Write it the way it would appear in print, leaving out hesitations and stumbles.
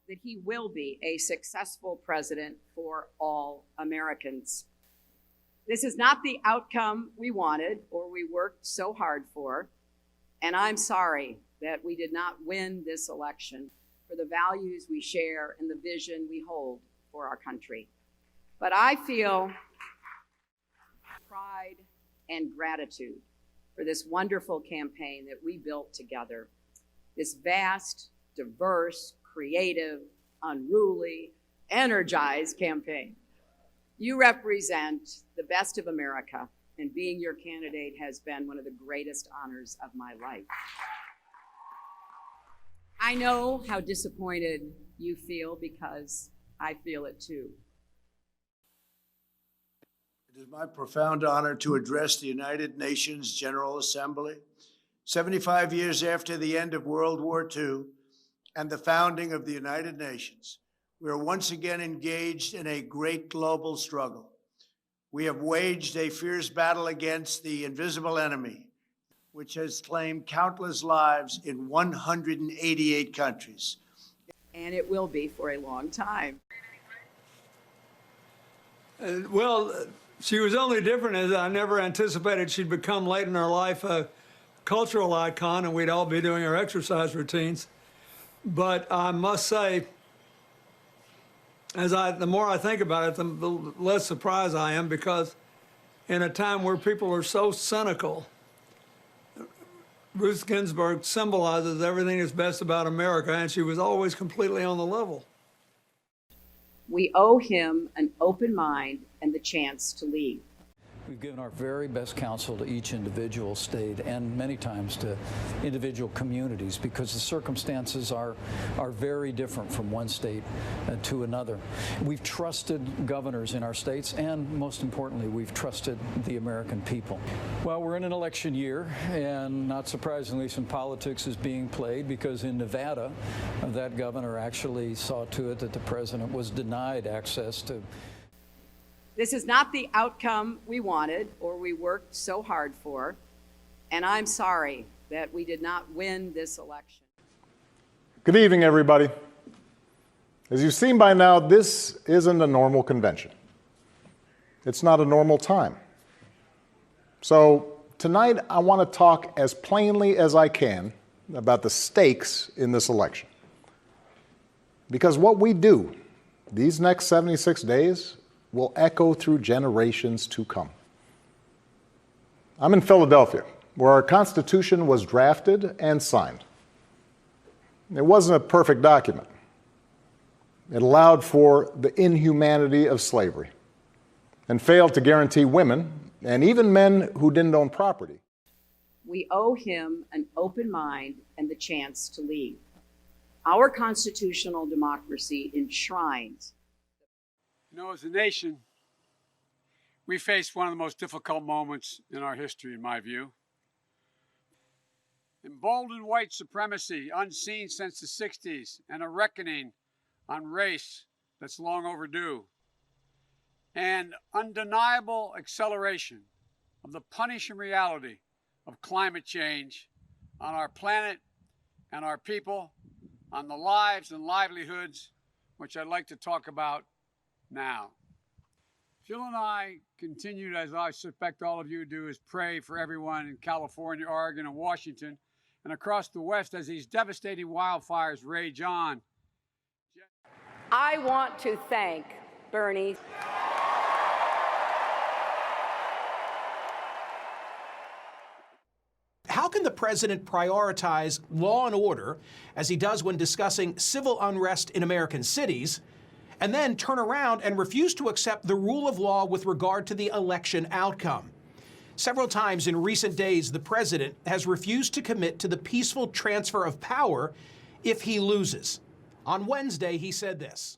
that he will be a successful president for all Americans. This is not the outcome we wanted or we worked so hard for, and I'm sorry that we did not win this election for the values we share and the vision we hold for our country. But I feel pride and gratitude for this wonderful campaign that we built together. This vast, diverse, creative, unruly, energized campaign. You represent the best of America, and being your candidate has been one of the greatest honors of my life. I know how disappointed you feel because I feel it too. It is my profound honor to address the United Nations General Assembly, 75 years after the end of World War II and the founding of the United Nations. We are once again engaged in a great global struggle. We have waged a fierce battle against the invisible enemy, which has claimed countless lives in 188 countries. And it will be for a long time. She was only different as I never anticipated she'd become late in her life a cultural icon and we'd all be doing our exercise routines. But I must say, the more I think about it, the less surprised I am, because in a time where people are so cynical, Ruth Ginsburg symbolizes everything that's best about America, and she was always completely on the level. We owe him an open mind and the chance to lead. We've given our very best counsel to each individual state and many times to individual communities, because the circumstances are very different from one state to another. We've trusted governors in our states, and most importantly, we've trusted the American people. Well, we're in an election year, and not surprisingly, some politics is being played, because in Nevada, that governor actually saw to it that the president was denied access to. This is not the outcome we wanted or we worked so hard for, and I'm sorry that we did not win this election. Good evening, everybody. As you've seen by now, this isn't a normal convention. It's not a normal time. So tonight, I want to talk as plainly as I can about the stakes in this election. Because what we do these next 76 days will echo through generations to come. I'm in Philadelphia, where our Constitution was drafted and signed. It wasn't a perfect document. It allowed for the inhumanity of slavery and failed to guarantee women and even men who didn't own property. We owe him an open mind and the chance to lead. Our constitutional democracy enshrines. You know, as a nation, we faced one of the most difficult moments in our history, in my view. Emboldened white supremacy, unseen since the 60s, and a reckoning on race that's long overdue. And undeniable acceleration of the punishing reality of climate change on our planet and our people, on the lives and livelihoods, which I'd like to talk about now. Jill and I continue, as I suspect all of you do, is pray for everyone in California, Oregon, and Washington, and across the West as these devastating wildfires rage on. I want to thank Bernie. How can the president prioritize law and order, as he does when discussing civil unrest in American cities, and then turn around and refuse to accept the rule of law with regard to the election outcome? Several times in recent days, the president has refused to commit to the peaceful transfer of power if he loses. On Wednesday, he said this.